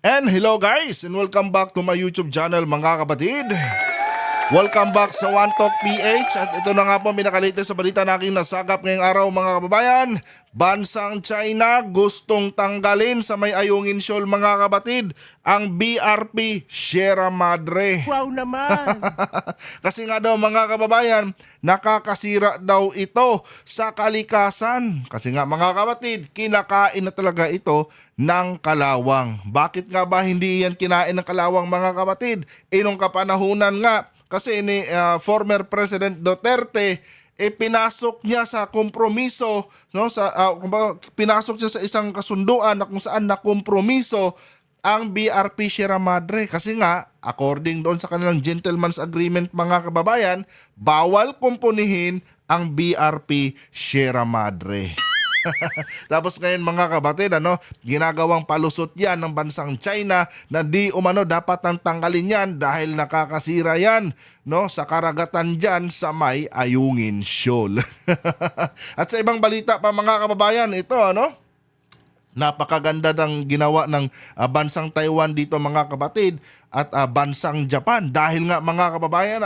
And hello guys, and welcome back to my YouTube channel mga kapatid. Welcome back sa One Talk PH. At ito na nga po minakalite sa balita na aking nasagap ngayong araw mga kababayan. Bansang China gustong tanggalin sa may Ayungin Shoal mga kapatid ang BRP Sierra Madre. Wow naman! Kasi nga daw mga kababayan, nakakasira daw ito sa kalikasan. Kasi nga mga kapatid, kinakain na talaga ito ng kalawang. Bakit nga ba hindi yan kinain ng kalawang mga kapatid? Nung kapanahunan nga, kasi ni former President Duterte, pinasok niya sa kompromiso, no, pinasok niya sa isang kasunduan na kung saan nakompromiso ang BRP Sierra Madre. Kasi nga, according doon sa kanilang gentleman's agreement mga kababayan, bawal kumpunihin ang BRP Sierra Madre. Tapos ngayon mga kapatid, ginagawang palusot yan ng bansang China na di umano dapat nang tanggalin yan dahil nakakasira yan, no, sa karagatan dyan sa may Ayungin Shoal. At sa ibang balita pa mga kababayan, ito napakaganda ng ginawa ng bansang Taiwan dito mga kapatid at bansang Japan dahil nga mga kababayan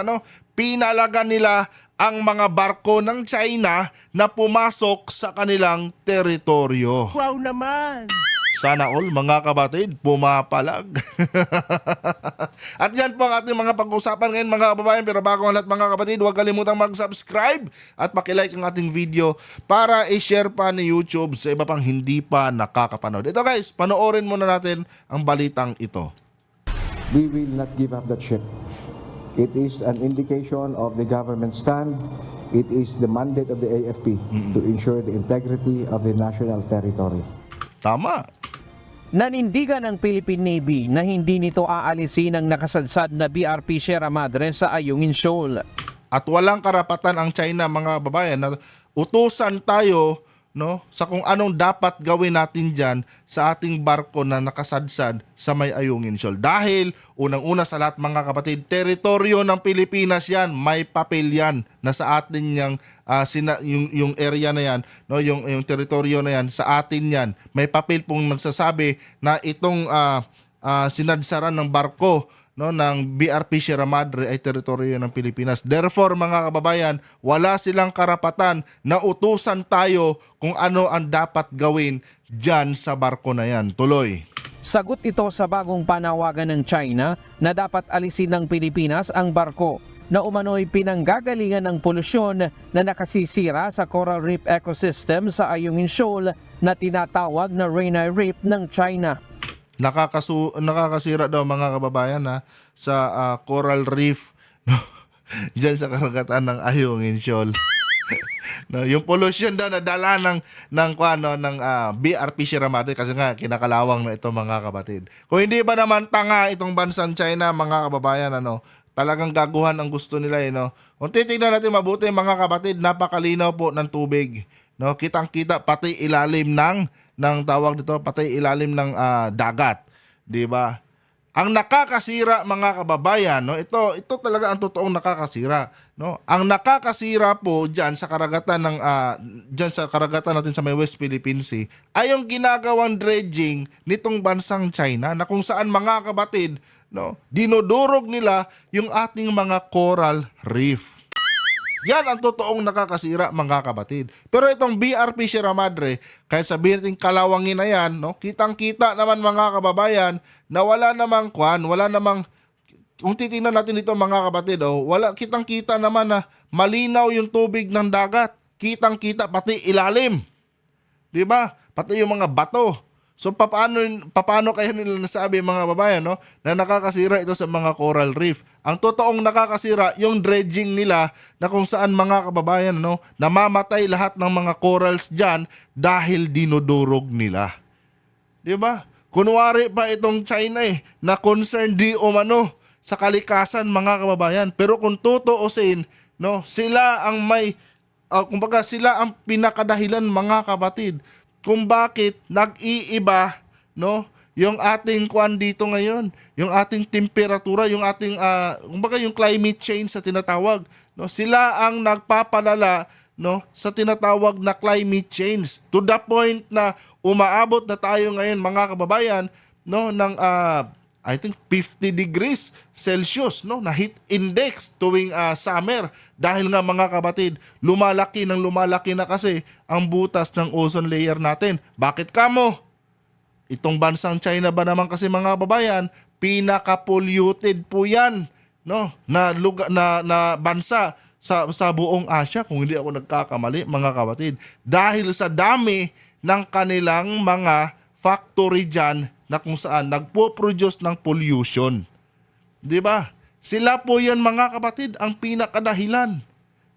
pinalagan nila ang mga barko ng China na pumasok sa kanilang teritoryo. Wow naman! Sana all mga kapatid pumapalag. At yan po ang ating mga pag-usapan ngayon mga kababayan. Pero bago ang lahat mga kapatid, huwag kalimutang mag-subscribe at pakilike ang ating video para i-share pa ni YouTube sa iba pang hindi pa nakakapanood. Ito guys, panoorin muna natin ang balitang ito. We will not give up that ship. It is an indication of the government stand. It is the mandate of the AFP to ensure the integrity of the national territory. Tama. Nanindigan ng Philippine Navy na hindi nito aalisin ang nakasadsad na BRP Sierra Madre sa Ayungin Shoal. At walang karapatan ang China mga babayan na utusan tayo sa kung anong dapat gawin natin dyan sa ating barko na nakasadsad sa may Ayungin Shoal. Dahil unang-una sa lahat mga kapatid, teritoryo ng Pilipinas yan, may papel yan na sa atin yung area na yan, yung teritoryo na yan, sa atin yan. May papel pong nagsasabi na itong sinadsaran ng barko ng BRP Sierra Madre ay teritoryo ng Pilipinas. Therefore, mga kababayan, wala silang karapatan na utusan tayo kung ano ang dapat gawin dyan sa barko na yan. Tuloy. Sagot ito sa bagong panawagan ng China na dapat alisin ng Pilipinas ang barko na umano'y pinanggagalingan ng polusyon na nakasisira sa coral reef ecosystem sa Ayungin Shoal na tinatawag na Renai Reef ng China. Nakakasira daw mga kababayan sa coral reef diyan sa karagatan ng Ayungin Shoal. Yung pollution daw na dala ng BRP Sierra Madre kasi nga kinakalawang na ito mga kapatid. Kung hindi ba naman tanga itong bansang China mga kababayan, talagang gaguhan ang gusto nila Kung titingnan natin mabuti mga kapatid, napakalinaw po ng tubig. Kitang-kita pati ilalim ng tawag dito, pati ilalim ng dagat, 'di ba? Ang nakakasira mga kababayan, ito talaga ang totoong nakakasira, Ang nakakasira po diyan sa karagatan natin sa may West Philippine Sea ay yung ginagawang dredging nitong bansang China na kung saan mga kapatid, dinudurog nila yung ating mga coral reef. Yan ang totoong nakakasira mga kapatid. Pero itong BRP Sierra Madre, kahit sabihin natin kalawangin na yan, kitang-kita naman mga kababayan na wala namang kung titingnan natin dito mga kapatid, kitang-kita naman na malinaw yung tubig ng dagat. Kitang-kita pati ilalim. 'Di ba? Pati yung mga bato. So paano kaya nila nasabi mga babayan na nakakasira ito sa mga coral reef? Ang totoong nakakasira yung dredging nila na kung saan mga kababayan namamatay lahat ng mga corals diyan dahil dinudurog nila. 'Di ba? Kunwari pa itong China na concerned di umano sa kalikasan mga kababayan. Pero kung tutuusin, sila ang kumbaga sila ang pinakadahilan mga kapatid kung bakit nag-iiba yung ating kwan dito ngayon, yung ating temperatura, yung ating kumbaga yung climate change sa tinatawag, sila ang nagpapalala sa tinatawag na climate change to the point na umaabot na tayo ngayon mga kababayan no ng I think 50 degrees Celsius no na heat index tuwing summer dahil nga mga kapatid lumalaki na kasi ang butas ng ozone layer natin. Bakit kamo? Itong bansang China ba naman kasi mga kababayan, pinaka-polluted po 'yan no na lugar na bansa sa buong Asia kung hindi ako nagkakamali mga kapatid dahil sa dami ng kanilang mga factory dyan na kung saan nagpo-produce ng pollution. 'Di ba? Sila po 'yan mga kapatid ang pinakadahilan.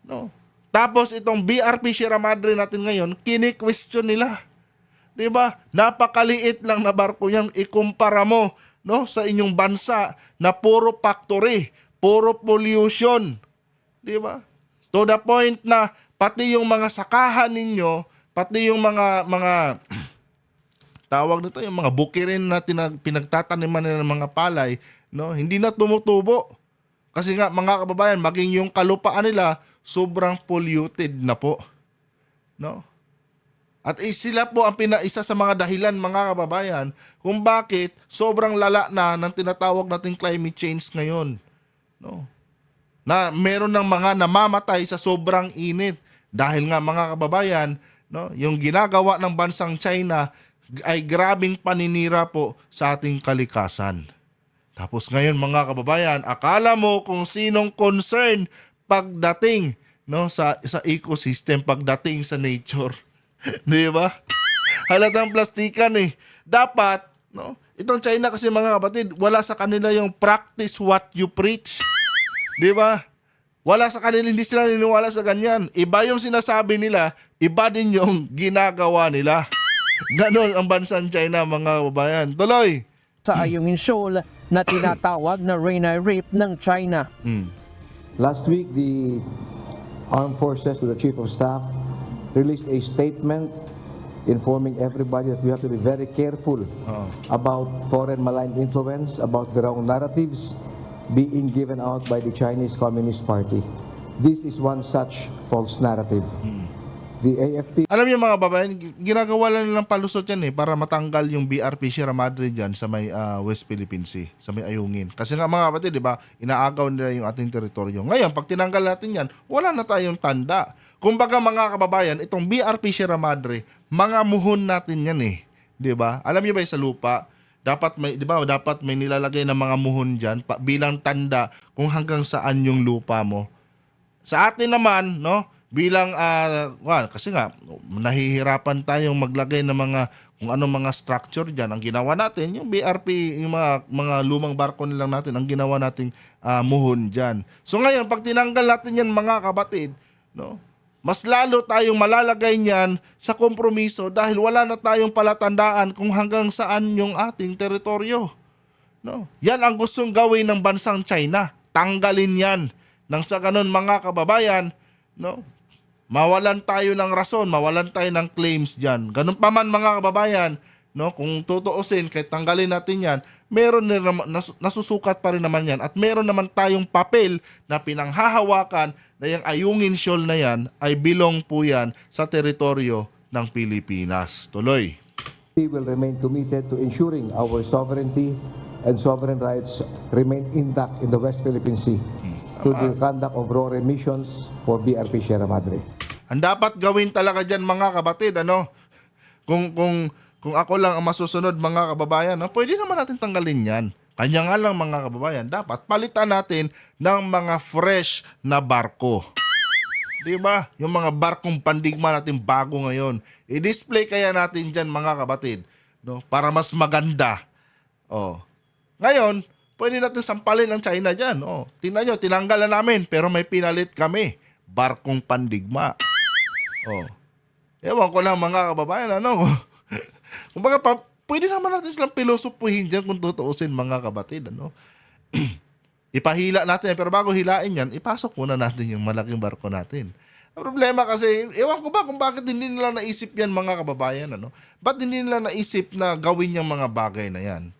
No? Tapos itong BRP Sierra Madre natin ngayon, kini-question nila. 'Di ba? Napakaliit lang na barko 'yan ikumpara mo no sa inyong bansa na puro factory, puro pollution. 'Di ba? To the point na pati yung mga sakahan ninyo, pati yung mga tawag nito yung mga bukirin na pinagtataniman nila ng mga palay, no, hindi na tumutubo. Kasi nga mga kababayan, maging yung kalupaan nila sobrang polluted na po. No? At sila po ang isa sa mga dahilan mga kababayan kung bakit sobrang lala na ng tinatawag nating climate change ngayon. No? Na meron ng mga namamatay sa sobrang init dahil nga mga kababayan, no, yung ginagawa ng bansang China ay grabing paninira po sa ating kalikasan. Tapos ngayon mga kababayan, akala mo kung sinong concern pagdating no sa ecosystem, pagdating sa nature. 'Di ba? Halatang plastikan eh. Dapat no, itong China kasi mga kapatid, wala sa kanila yung practice what you preach. 'Di ba? Wala sa kanila, hindi sila niniwala sa ganyan. Iba yung sinasabi nila, iba din yung ginagawa nila. Ganon ang bansang China mga kababayan. Tuloy. Sa Ayungin Shoal na tinatawag na Rena Reef ng China. Last week, the Armed Forces to the Chief of Staff released a statement informing everybody that we have to be very careful about foreign malign influence, about the wrong narratives being given out by the Chinese Communist Party. This is one such false narrative. The AFP... Alam niyo mga babayan, ginagawa lang nilang palusot yan para matanggal yung BRP Sierra Madre dyan sa may West Philippine Sea, sa may Ayungin. Kasi nga mga kapatid, di ba, inaagaw nila yung ating teritoryo. Ngayon, pag tinanggal natin yan, wala na tayong tanda. Kumbaga mga kababayan, itong BRP Sierra Madre, mga muhon natin yan Di ba? Alam niyo ba sa lupa, dapat may, di ba, dapat may nilalagay ng mga muhon dyan bilang tanda kung hanggang saan yung lupa mo. Sa atin naman, no, bilang kasi nga nahihirapan tayong maglagay ng mga kung anong mga structure diyan. Ang ginawa natin yung BRP, yung mga lumang barko nilang natin, ang ginawa nating muhon diyan. So ngayon pag tinanggal natin yan mga kapatid, no, mas lalo tayong malalagay niyan sa kompromiso dahil wala na tayong palatandaan kung hanggang saan yung ating teritoryo. No? Yan ang gustong gawin ng bansang China. Tanggalin yan. Nang sa ganun mga kababayan, no, mawalan tayo ng rason, mawalan tayo ng claims diyan. Ganun pa man mga kababayan, no, kung tutuusin kahit tanggalin natin yan, meron na nasusukat pa rin naman yan at meron naman tayong papel na pinanghahawakan na yung Ayungin Shoal na yan ay bilong po yan sa teritoryo ng Pilipinas. Tuloy. We will remain committed to ensuring our sovereignty and sovereign rights remain intact in the West Philippine Sea through the conduct of RORE missions for BRP Sierra Madre. Ang dapat gawin talaga dyan mga kapatid, ano, kung ako lang ang masusunod mga kababayan, pwede naman natin tanggalin yan. Kanya nga lang mga kababayan, dapat palitan natin ng mga fresh na barko. Diba? Yung mga barkong pandigma natin bago ngayon. I-display kaya natin dyan mga kapatid, no? Para mas maganda. Oh. Ngayon, pwede natin sampalin ang China dyan. Oh. Tingnan nyo, tinanggal na namin pero may pinalit kami. Barkong pandigma. Oh. Ewan ko lang mga kababayan, ano? Kumbaga, pwede naman natin silang pilosopuhin dyan kung tutuusin mga kabatid. Ano? Ipahila natin. Pero bago hilain yan, ipasok muna natin yung malaking barko natin. Ang problema kasi, ewan ko ba kung bakit hindi nila naisip yan mga kababayan. Ano? Ba't hindi nila naisip na gawin yung mga bagay na yan?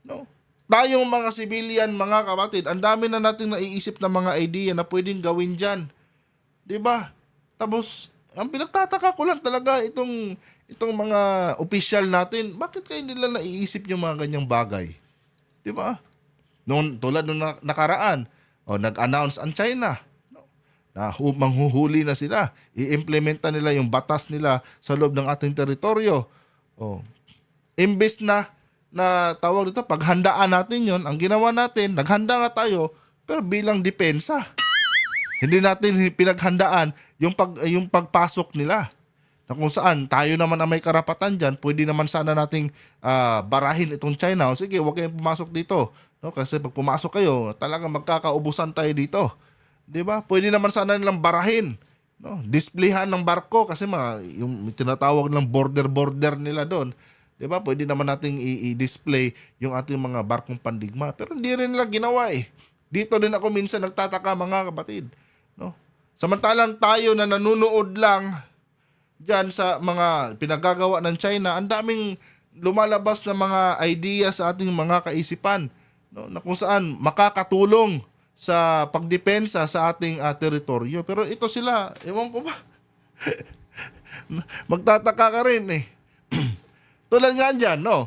No? Tayong mga civilian, mga kabatid, ang dami na natin naiisip na mga idea na pwedeng gawin dyan. Diba? Tapos, ang pinagtataka ko lang talaga itong mga opisyal natin, bakit kayo nila naiisip yung mga ganyang bagay? Di ba? Noon, tulad nung nakaraan, nag-announce ang China na manghuhuli na sila. I-implementa nila yung batas nila sa loob ng ating teritoryo. Imbes na tawag dito, paghandaan natin yon, ang ginawa natin, naghanda nga tayo, pero bilang depensa. Hindi natin pinaghandaan yung pagpasok nila. Na kung saan tayo naman ang may karapatan dyan, pwede naman sana nating barahin itong China. O sige, huwag kayong pumasok dito. No? Kasi pag pumasok kayo, talagang magkakaubusan tayo dito. Di ba? Pwede naman sana nilang barahin. No? Displayhan ng barko kasi yung tinatawag ng border nila doon. Di ba? Pwede naman nating i-display yung ating mga barkong pandigma. Pero hindi rin nila ginawa eh. Dito din ako minsan nagtataka mga kapatid. No? Samantalang tayo na nanunood lang diyan sa mga pinagagawa ng China, ang daming lumalabas na mga idea sa ating mga kaisipan, no, na kung saan makakatulong sa pagdepensa sa ating teritoryo. Pero ito sila, ewan ko ba, magtataka ka rin eh. Tulad nga dyan, no,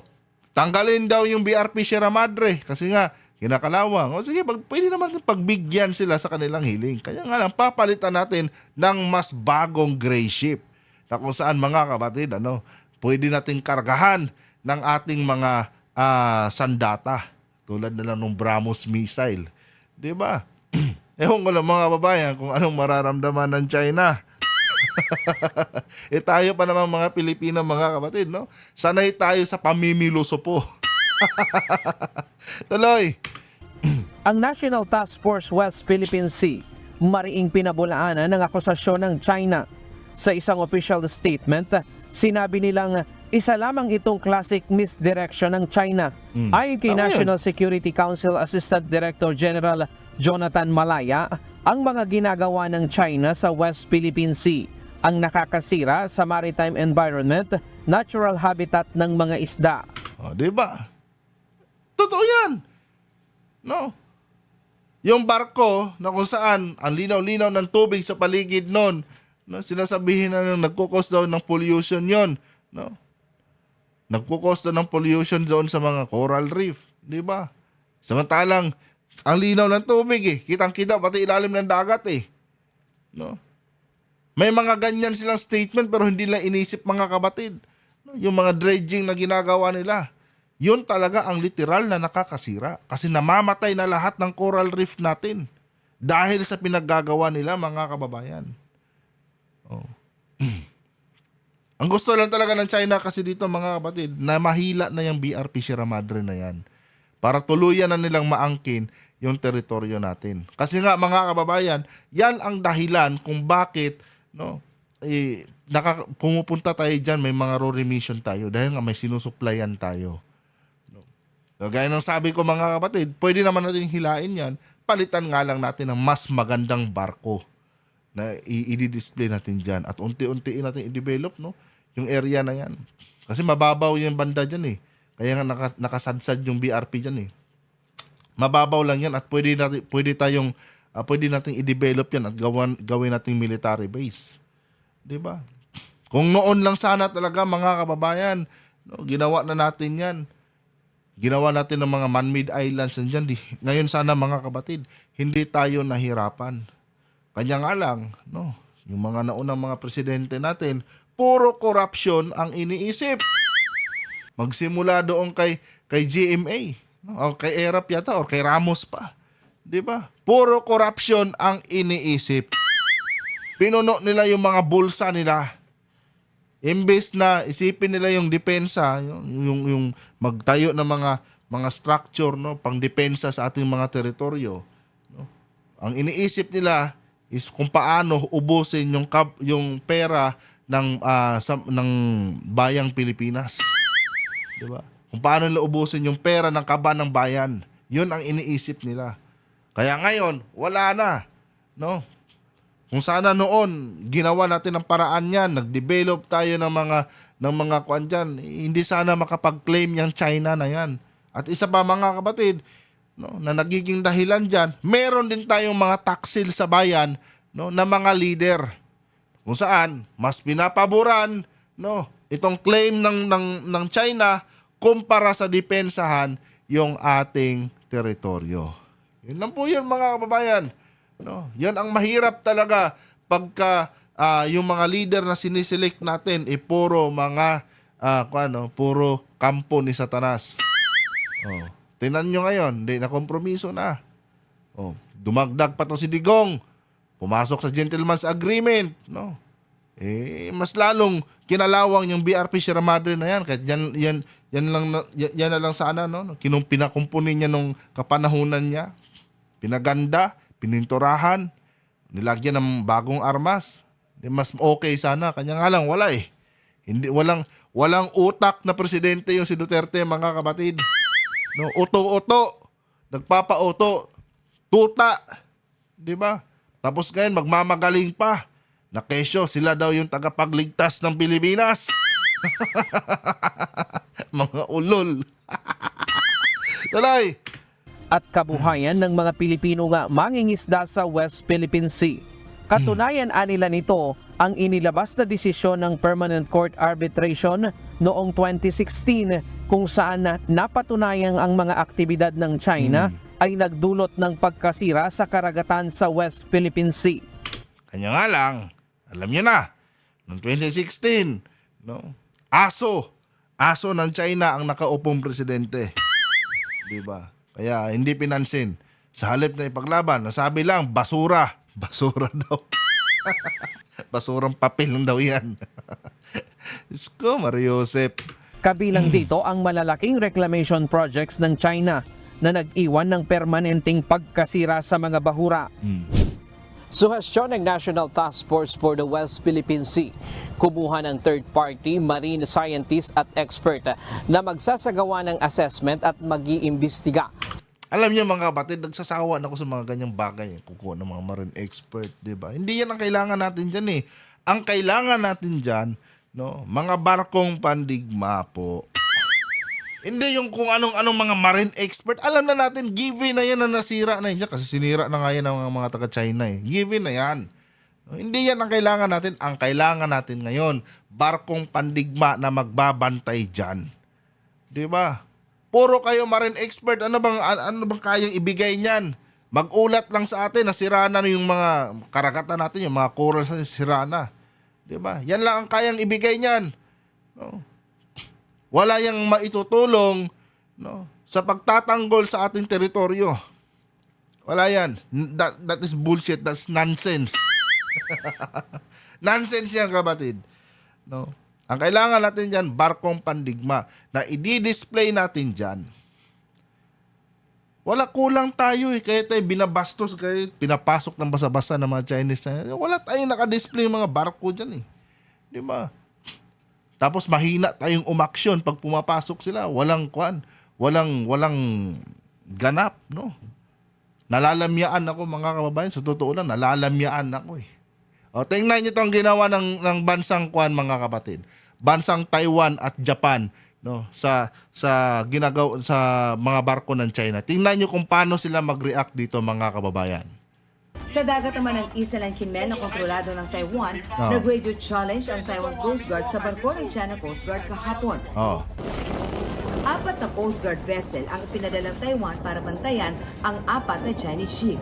tanggalin daw yung BRP Sierra Madre kasi nga kinakalawang. O sige, pwede naman pagbigyan sila sa kanilang hiling. Kaya nga lang, papalitan natin ng mas bagong gray ship na kung saan mga kapatid, pwede nating kargahan ng ating mga sandata tulad na lang ng BrahMos missile. Di ba? Ewan ko lang mga babayan kung anong mararamdaman ng China. Tayo pa naman mga Pilipino mga kapatid, no? Sanay tayo sa pamimiluso po. Tuloy. Ang National Task Force West Philippine Sea mariing pinabulaanan ng akusasyon ng China. Sa isang official statement, sinabi nilang isa lamang itong classic misdirection ng China. Ayon kay National Security Council Assistant Director General Jonathan Malaya, ang mga ginagawa ng China sa West Philippine Sea ang nakakasira sa maritime environment, natural habitat ng mga isda. Di ba? Totoo yan. No? Yung barko na kung saan ang linaw-linaw ng tubig sa paligid nun, no, sinasabihin na nagkukos daw ng pollution yon, no? Nagkukos daw ng pollution doon sa mga coral reef, di ba? Samantalang ang linaw ng tubig eh, kitang-kita pati ilalim ng dagat eh. No? May mga ganyan silang statement pero hindi lang inisip mga kapatid. No? Yung mga dredging na ginagawa nila, yun talaga ang literal na nakakasira kasi namamatay na lahat ng coral reef natin dahil sa pinaggagawa nila mga kababayan. Ang gusto lang talaga ng China kasi dito mga kapatid na mahila na yung BRP Sierra Madre na yan para tuluyan na nilang maangkin yung teritoryo natin. Kasi nga mga kababayan, yan ang dahilan kung bakit pumupunta tayo dyan, may mga raw remission tayo dahil nga may sinusuplayan tayo. Gaya ng sabi ko mga kapatid, pwede naman natin hilain yan, palitan nga lang natin ng mas magandang barko na i-display natin dyan at unti-unti natin i-develop yung area na yan. Kasi mababaw yung banda dyan eh. Kaya nga nakasadsad yung BRP dyan eh. Mababaw lang yan at pwede nating i-develop yan at gawin nating military base. Diba? Kung noon lang sana talaga mga kababayan, ginawa na natin yan. Ginawa natin ng mga man-made islands dyan. Ngayon sana mga kapatid, hindi tayo nahirapan. Kanya nga lang, yung mga naunang mga presidente natin, puro corruption ang iniisip. Magsimula doon kay GMA, o kay ERAP yata, o kay Ramos pa. Di ba? Puro corruption ang iniisip. Pinuno nila yung mga bulsa nila. Imbes na isipin nila yung depensa, yung magtayo ng mga structure, pang depensa sa ating mga teritoryo. Ang iniisip nila is kung paano ubusin yung pera ng bayang Pilipinas. 'Di ba? Kung paano nila ubusin yung pera ng kaban ng bayan. 'Yun ang iniisip nila. Kaya ngayon, wala na, Kung sana noon ginawa natin ang paraan niyan, nag-develop tayo ng mga kuan diyan, hindi sana makapag-claim yung China na 'yan. At isa pa mga kapatid, na nagiging dahilan diyan, meron din tayong mga taksil sa bayan, na mga leader. Kung saan mas pinapaboran, itong claim ng China kumpara sa depensahan yung ating teritoryo. Yun lang po yun mga kababayan. No, yan ang mahirap talaga pagka yung mga leader na siniselect natin puro mga puro kampo ni Satanas. Oh, tingnan nyo ngayon, hindi na kompromiso na. Oh, dumagdag pa to si Digong. Pumasok sa gentleman's agreement, no? Mas lalong kinalawang yung BRP Sierra Madre na yan kahit yan na lang sana, no? Pinakumpunin niya nung kapanahunan niya. Pinaganda, pininturahan, nilagyan ng bagong armas. Mas okay sana, kanya nga lang wala Hindi walang utak na presidente yung si Duterte, mga kapatid. No, uto-uto, nagpapa-uto, tuta, 'di ba? Tapos ngayon magmamagaling pa. Na kesyo sila daw yung tagapagligtas ng Pilipinas. Mga ulol. Talay. At kabuhayan ng mga Pilipino nga mangingisda sa West Philippine Sea. Katunayan anila nito ang inilabas na desisyon ng Permanent Court Arbitration noong 2016 kung saan napatunayang ang mga aktibidad ng China ay nagdulot ng pagkasira sa karagatan sa West Philippine Sea. Kanya nga lang, alam niyo na, noong 2016, no? Aso ng China ang nakaupong presidente. 'Di ba? Kaya hindi pinansin. Sa halip na ipaglaban, nasabi lang basura. Basura daw. Basurang papel lang daw 'yan. Isko Mariosep. Kabilang dito ang malalaking reclamation projects ng China na nag-iwan ng permanenteng pagkasira sa mga bahura. Suhestyon ng National Task Force for the West Philippine Sea, kumuha ng third-party marine scientist at expert na magsasagawa ng assessment at mag-iimbestiga. Alam niyo mga kapatid, nagsasawa na ako sa mga ganyang bagay. Kukuha ng mga marine expert, di ba? Hindi yan ang kailangan natin dyan Ang kailangan natin dyan, no, mga barkong pandigma po. Hindi yung kung anong mga marine expert. Alam na natin, given na yan na nasira na yan. Kasi sinira na nga yan ng mga taga-China Given na yan. Hindi yan ang kailangan natin. Ang kailangan natin ngayon, barkong pandigma na magbabantay dyan. Di ba? Puro kayo marine expert. Ano bang kayang ibigay niyan? Mag-ulat lang sa atin na sira na yung mga karagatan natin, yung mga corals na sira na. Di ba? Yan lang ang kayang ibigay niyan. No? Wala yang maitutulong, no, sa pagtatanggol sa ating teritoryo. Wala yan. That is bullshit. That's nonsense. Nonsense yan, kapatid. No? Ang kailangan natin dyan, barkong pandigma na i-display natin dyan. Wala, kulang tayo Kaya tayo binabastos, kaya pinapasok ng basa-basa ng mga Chinese. Wala tayong nakadisplay mga barko dyan Di ba? Tapos mahina tayong umaksyon pag pumapasok sila. Walang ganap, no? Nalalamyaan ako, mga kababayan. Sa totoo lang, nalalamyaan ako O, tingnan niyo 'tong ginawa ng bansang mga kapatid. Bansang Taiwan at Japan, no? Sa ginagawa sa mga barko ng China. Tingnan niyo kung paano sila mag-react dito, mga kababayan. Sa dagat naman ng Isla ng Kinmen na kontrolado ng Taiwan, nag-radio challenge ang Taiwan Coast Guard sa barko ng China Coast Guard kahapon. 4 na Coast Guard vessel ang ipinadala ng Taiwan para bantayan ang 4 na Chinese ship.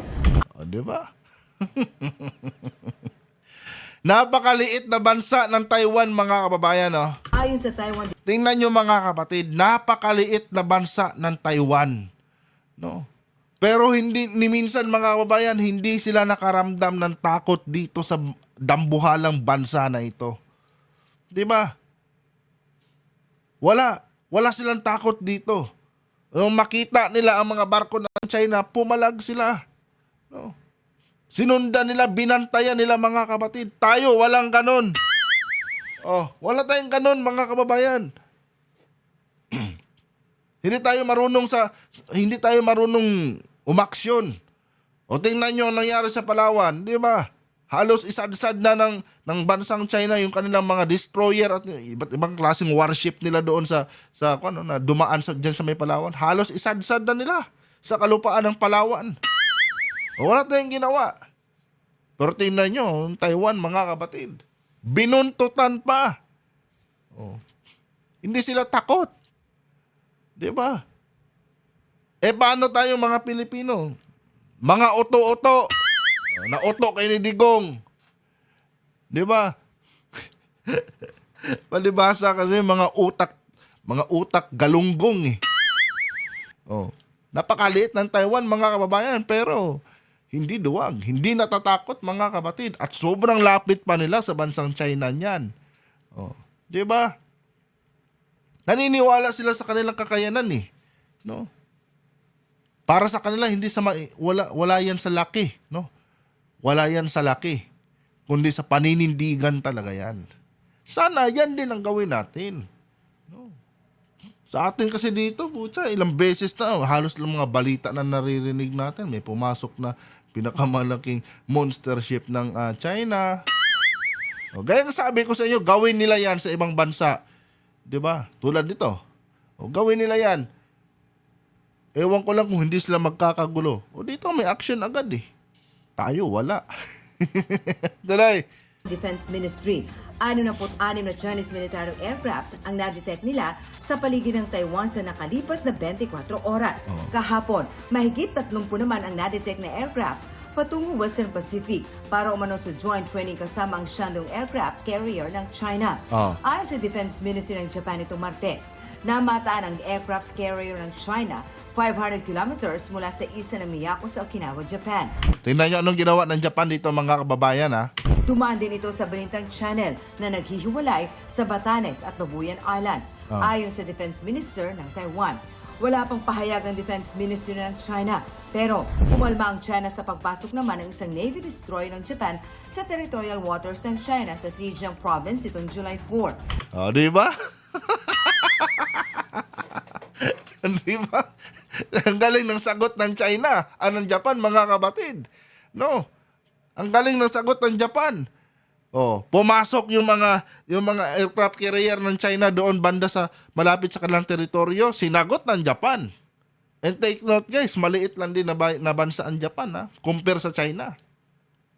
Di ba? Napakaliit na bansa ng Taiwan, mga kababayan. Ayon sa Taiwan, Tingnan nyo, mga kapatid, napakaliit na bansa ng Taiwan. No? Pero ni minsan, mga kababayan, hindi sila nakaramdam ng takot dito sa dambuhalang bansa na ito. 'Di ba? Wala silang takot dito. Nung makita nila ang mga barko ng China, pumalag sila. No? Sinundan nila, binantayan nila, mga kapatid. Tayo, walang ganon. Wala tayong ganon, mga kababayan. Hindi tayo marunong umaksyon. O tingnan nyo ang nangyari sa Palawan, di ba? Halos isad-sad na ng bansang China yung kanilang mga destroyer at iba't ibang klaseng warship nila doon na dumaan diyan sa may Palawan. Halos isad-sad na nila sa kalupaan ng Palawan. Wala tayong ginawa. Pero tingnan nyo, Taiwan, mga kapatid, binuntutan pa. Oh. Hindi sila takot. 'Di ba? Paano tayo mga Pilipino? Mga uto-uto. Nauto kay ni Digong. 'Di ba? Palibhasa kasi mga utak galunggong eh. Oh. Napakaliit ng Taiwan mga kababayan pero hindi duwag, hindi natatakot mga kapatid at sobrang lapit pa nila sa bansang China niyan. Oh, 'di ba? Naniniwala sila sa kanilang kakayanan eh, no? Para sa kanila hindi wala yan sa laki, no? Wala yan sa laki, kundi sa paninindigan talaga yan. Sana yan din ang gawin natin. No? Sa atin kasi dito, putya, ilang beses na, halos lang mga balita na naririnig natin. May pumasok na pinakamalaking monster ship ng China. O, gaya ng sabi ko sa inyo, gawin nila yan sa ibang bansa. 'Di ba? Tulad nito. O, gawin nila yan. Ewan ko lang kung hindi sila magkakagulo. O dito may action agad eh. Tayo, wala. Tuloy. Defense Ministry. 66 na Chinese military aircraft ang na-detect nila sa paligid ng Taiwan sa nakalipas na 24 oras. Kahapon, mahigit 30 naman ang na-detect na aircraft patungo Western Pacific para umano sa joint training kasama ang Shandong aircraft carrier ng China. Ayon sa Defense Ministry ng Japan itong Martes, namataan ang aircraft carrier ng China 500 kilometers mula sa isa ng Miyako sa Okinawa, Japan. Tingnan nyo anong ginawa ng Japan dito mga kababayan ha. Dumaan din ito sa Balintang Channel na naghihiwalay sa Batanes at Babuyan Islands, ayon sa Defense Minister ng Taiwan. Wala pang pahayag ang Defense Ministry ng China, pero umalma ang China sa pagpasok naman ng isang Navy destroyer ng Japan sa territorial waters ng China sa Zhejiang Province itong July 4. O, di ba? Di ba? Ang galing ng sagot ng China. Anong Japan, mga kabatid? No. Ang galing ng sagot ng Japan. Oh, pumasok yung mga aircraft carrier ng China doon banda sa malapit sa kanilang teritoryo, sinagot ng Japan. And take note guys, maliit lang din na bansa ang Japan ha, compare sa China.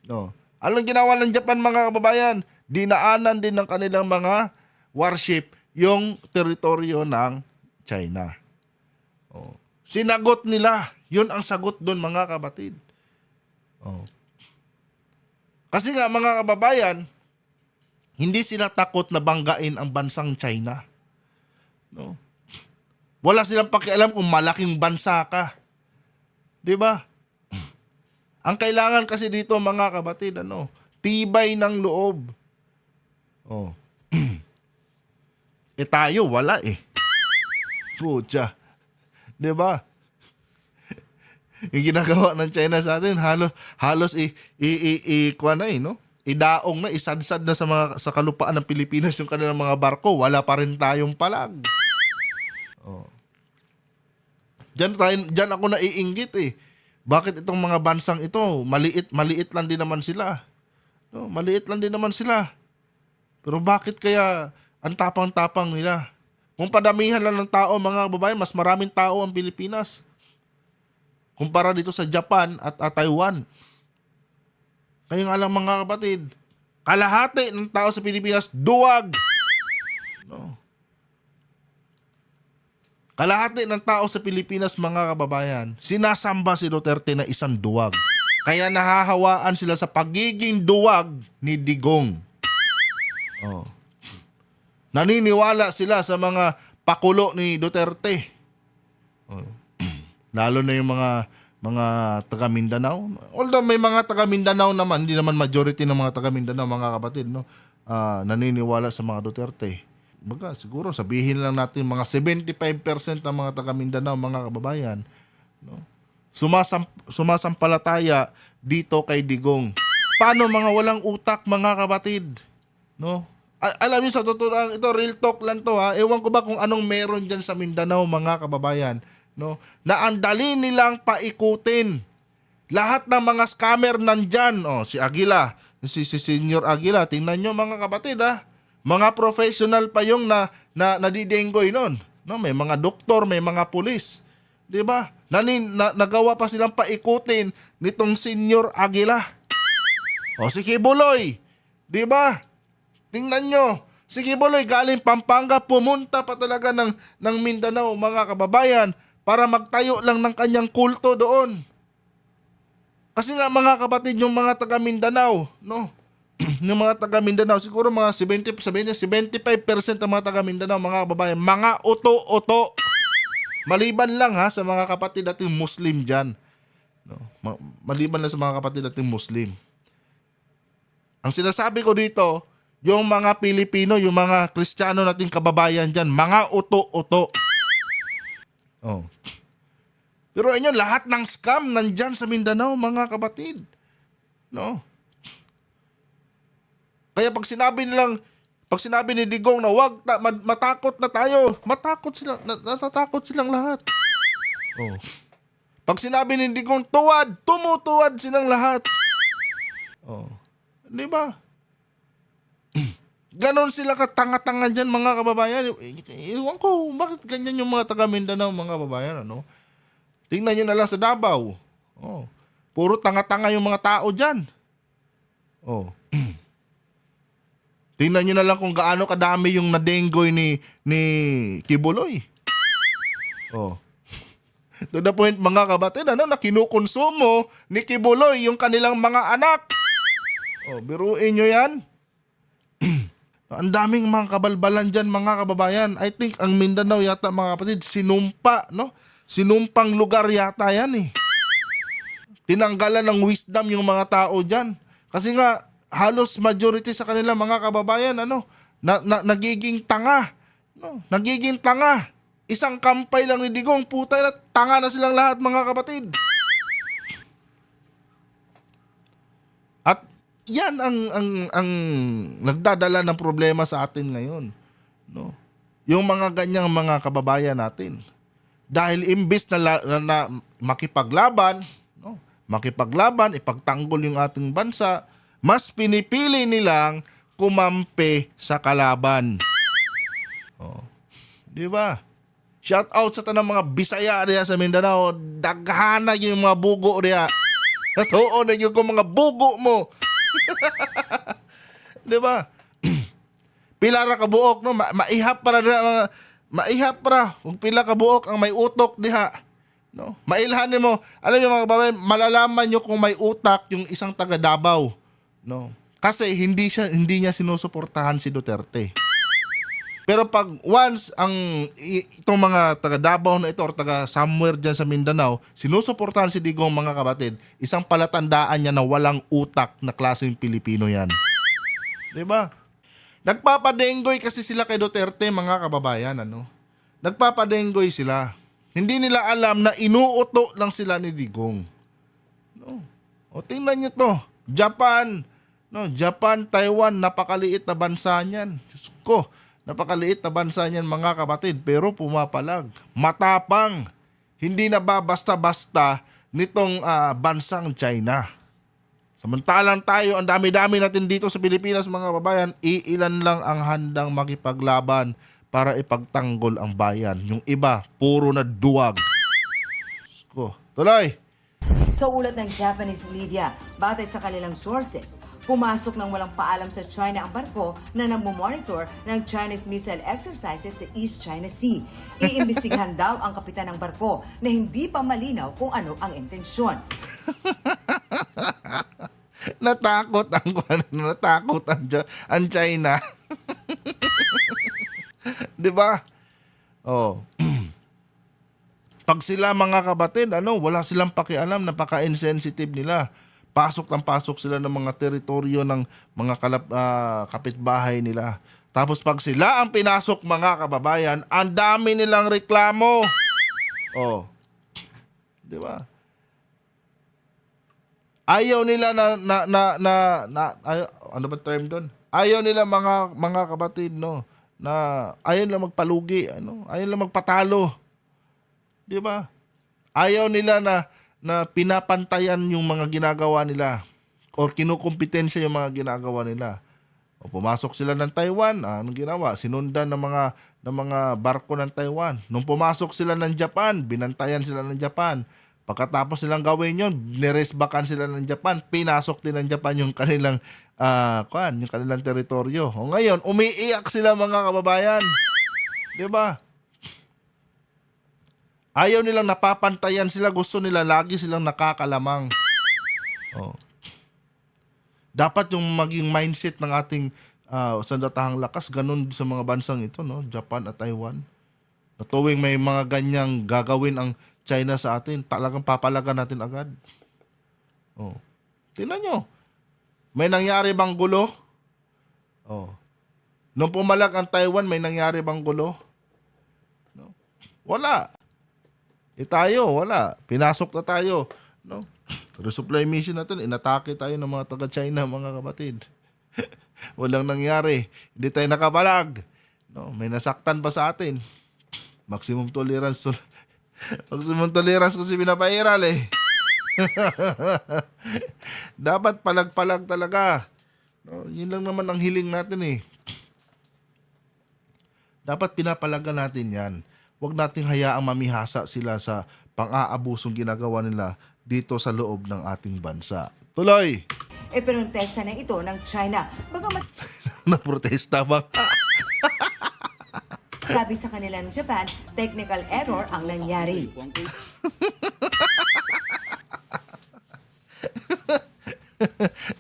Oh. Anong ginawa ng Japan mga kababayan? Dinaanan din ng kanilang mga warship yung teritoryo ng China. Oh. Sinagot nila. Yun ang sagot doon mga kabatid. Oh. Kasi nga mga kababayan, hindi sila takot na banggain ang bansang China. No? Wala silang pakialam kung malaking bansa ka. 'Di ba? Ang kailangan kasi dito mga kabatid, tibay ng loob. Oh. Tayo wala eh. Putya. 'Di ba? Yung ginagawa ng China sa atin, halos idaong na, isadsad na sa kalupaan ng Pilipinas yung kanilang mga barko, wala pa rin tayong palag. Oh. Diyan ako naiinggit eh. Bakit itong mga bansang ito, maliit lang din naman sila. No, maliit lang din naman sila. Pero bakit kaya ang tapang-tapang nila? Kung padamihan lang ng tao, mga kababayan, mas maraming tao ang Pilipinas. Kumpara dito sa Japan at Taiwan. Kaya nga lang mga kapatid, kalahati ng tao sa Pilipinas, duwag. No. Kalahati ng tao sa Pilipinas, mga kababayan, sinasamba si Duterte na isang duwag. Kaya nahahawaan sila sa pagiging duwag ni Digong. Oh. Naniniwala sila sa mga pakulo ni Duterte. Oh. Lalo na yung mga taga Mindanao. Although may mga taga Mindanao naman, hindi naman majority ng mga taga Mindanao, mga kapatid, no? Naniniwala sa mga Duterte. Baga, siguro sabihin lang natin mga 75% ng mga taga Mindanao, mga kababayan, no? Sumasampalataya dito kay Digong. Paano mga walang utak, mga kapatid? No? Alam niyo sa totoo lang, ito real talk lang to ha. Ewan ko ba kung anong meron diyan sa Mindanao, mga kababayan, no? Na ang dali nilang paikutin. Lahat ng mga scammer nandyan. Oh, si Aguila, si Senior Aguila, tingnan nyo mga kapatid ha. Mga professional pa yung nadidenggoy nun. No, may mga doktor, may mga pulis. 'Di ba? Nagawa pa silang paikutin nitong Senior Aguila. O si Kibuloy, 'di ba? Tingnan nyo, Si Kibuloy galing Pampanga, pumunta pa talaga ng Mindanao, mga kababayan, para magtayo lang ng kanyang kulto doon. Kasi nga mga kapatid, yung mga taga Mindanao, no? Yung mga taga Mindanao, siguro mga 75% ng mga taga Mindanao, mga kababayan, mga uto-uto. Maliban lang ha sa mga kapatid nating Muslim dyan. No? Maliban lang sa mga kapatid nating Muslim. Ang sinasabi ko dito, yung mga Pilipino, yung mga Kristiyano nating kababayan dyan, mga uto-uto. Oh. Pero inyo, lahat ng scam nandyan sa Mindanao, mga kapatid. No? Kaya pag sinabi ni Digong na wag matakot na tayo, matakot sila, natatakot silang lahat. Oh. Pag sinabi ni Digong tuwad, tumutuwad silang lahat. Oh. Di ba? Ganon sila katanga-tanga dyan, mga kababayan. Iwan ko, bakit ganyan yung mga taga Mindanao, mga kababayan, ano? Tingnan nyo na lang sa Davao. Oh. Puro tanga-tanga yung mga tao dyan. Oh. Tingnan nyo na lang kung gaano kadami yung nadenggoy ni Kibuloy. Oh. To the point, mga kabatid, na kinukonsumo ni Kibuloy yung kanilang mga anak. Oh, biruin nyo yan. Ang daming mga kabalbalan dyan, mga kababayan. I think ang Mindanao yata, mga kapatid, sinumpa, no? Sinumpang lugar yata yan eh. Tinanggalan ng wisdom yung mga tao dyan. Kasi nga, halos majority sa kanila, mga kababayan, nagiging tanga. No? Nagiging tanga. Isang kampay lang ni Digong, puta na, tanga na silang lahat, mga kapatid. At yan ang nagdadala ng problema sa atin ngayon, no? Yung mga ganyang mga kababayan natin. Dahil imbis na makipaglaban, no? Makipaglaban, ipagtanggol yung ating bansa, mas pinipili nilang kumampi sa kalaban. Oh. Di ba? Shout out sa tanang mga Bisaya diya sa Mindanao, daghana yung mga bugo diya. Totoo na yung mga bugo mo. Di ba? Pila ra ka buok, no? Maihap para na maihap para kung pila ka buok ang may utok diha, no? Mailhan mo. Alam niyo mga kababayan, malalaman niyo kung may utak yung isang taga Davao, no? Kasi hindi niya sinusuportahan si Duterte. Pero pag once itong mga taga Davao na ito or taga somewhere dyan sa Mindanao, sinusuportahan si Digong, mga kapatid, isang palatandaan niya na walang utak na klaseng Pilipino yan. Diba? Nagpapadenggoy kasi sila kay Duterte, mga kababayan, ano? Nagpapadenggoy sila. Hindi nila alam na inuuto lang sila ni Digong. No? O tingnan niyo to, Japan, no? Japan, Taiwan, napakaliit na bansa niyan. Diyos ko, napakaliit na bansa niyan, mga kapatid, pero pumapalag. Matapang. Hindi na basta-basta nitong bansang China. Samantalang tayo, ang dami-dami natin dito sa Pilipinas, mga kababayan, iilan lang ang handang makipaglaban para ipagtanggol ang bayan. Yung iba, puro na duwag. Ko, tuloy. Sa ulat ng Japanese media, batay sa kanilang sources, pumasok ng walang paalam sa China ang barko na nagmomonitor ng Chinese missile exercises sa East China Sea. Iimbestigahan daw ang kapitan ng barko na hindi pa malinaw kung ano ang intensyon. Natakot ang China. 'Di ba? Oh. Pag sila, mga kapatid, wala silang pakialam, napaka-insensitive nila. Pasok sila ng mga teritoryo ng mga kapitbahay nila. Tapos pag sila ang pinasok, mga kababayan, ang dami nilang reklamo. Oh. 'Di ba? Ayaw nila ano ba term doon? Ayaw nila, mga kapatid, no, na ayaw nila magpalugi, ayaw nila magpatalo. 'Di ba? Ayaw nila na pinapantayan yung mga ginagawa nila or kinukumpetensya yung mga ginagawa nila. O pumasok sila ng Taiwan, anong ginawa? Sinundan ng mga barko ng Taiwan. Nung pumasok sila ng Japan, binantayan sila ng Japan. Pagkatapos nilang gawin yun, niresbakan sila ng Japan. Pinasok din ng Japan yung kanilang yung kanilang teritoryo. O ngayon, umiiyak sila mga kababayan. 'Di ba? Ayaw nilang napapantayan sila, gusto nila lagi silang nakakalamang. Oh. Dapat yung maging mindset ng ating sandatahang lakas ganun sa mga bansang ito, no? Japan at Taiwan. Na tuwing may mga ganyang gagawin ang China sa atin, talagang papalagan natin agad. Oh. Tingnan nyo. May nangyari bang gulo? Oh. Nung pumalag ang Taiwan, may nangyari bang gulo? No? Wala. Tayo, wala. Pinasok na tayo. No? Resupply mission natin, inatake tayo ng mga taga-China, mga kapatid. Walang nangyari. Hindi tayo nakabalag. No? May nasaktan pa sa atin. Maximum tolerance. Maximum tolerance kasi pinapairal eh. Dapat palag-palag talaga. No? Yun lang naman ang hiling natin eh. Dapat pinapalagan natin yan. Huwag nating hayaang mamihasa sila sa pang-aabusong ginagawa nila dito sa loob ng ating bansa. Tuloy! Ipinonotesta na ito ng China. Bagamat Naprotesta ba? sabi sa kanilang Japan, technical error ang nangyari.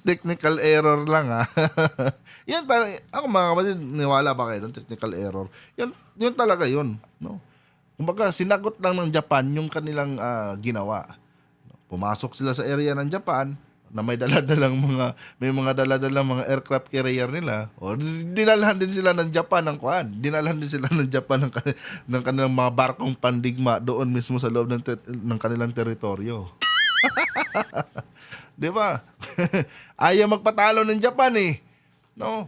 Technical error lang ha. Yan talaga. Ako mga kapatid, niwala ba kayo ng technical error? Yan talaga yun. No? Kumbaga, sinagot lang ng Japan yung kanilang ginawa. Pumasok sila sa area ng Japan na may dala-dalang mga dala-dalang mga aircraft carrier nila. O dinalhan din sila ng Japan ng kuan. Dinalhan din sila ng Japan ng kanilang mga barkong pandigma doon mismo sa loob ng kanilang teritoryo. 'Di ba? Ayaw magpatalo ng Japan eh. No.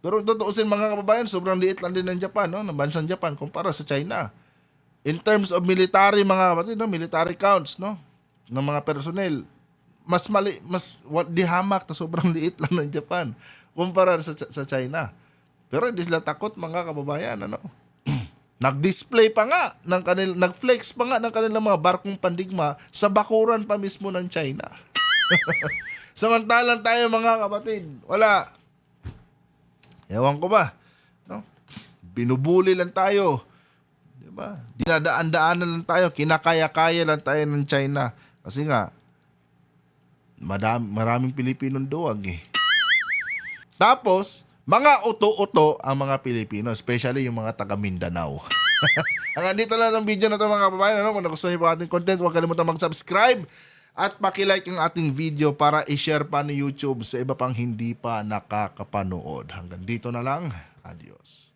Pero tutuusin mga kababayan, sobrang liit lang din ng Japan, no? Ng bansang Japan kumpara sa China. In terms of military mga kapatid, no? Military counts, no? Ng mga personnel, mas di hamak na sobrang liit lang ng Japan kumpara sa China. Pero hindi sila takot mga kababayan, ano? Nag-display pa nga nag-flex pa nga ng kanilang mga barkong pandigma sa bakuran pa mismo ng China. Samantalang tayo mga kapatid, wala. Ewan ko ba, no? Binubuli lang tayo. 'Di ba? Dinadaan-daanan lang tayo, kinakaya-kaya lang tayo ng China. Kasi nga maraming Pilipinong duwag eh. Tapos, mga uto-uto ang mga Pilipino, especially yung mga taga Mindanao. Hanggang dito lang ang video na ito mga kababayan. Ano? Kung nagustuhan niyo po ating content, huwag kalimutan mag-subscribe at pakilike yung ating video para i-share pa ni YouTube sa iba pang hindi pa nakakapanood. Hanggang dito na lang. Adios.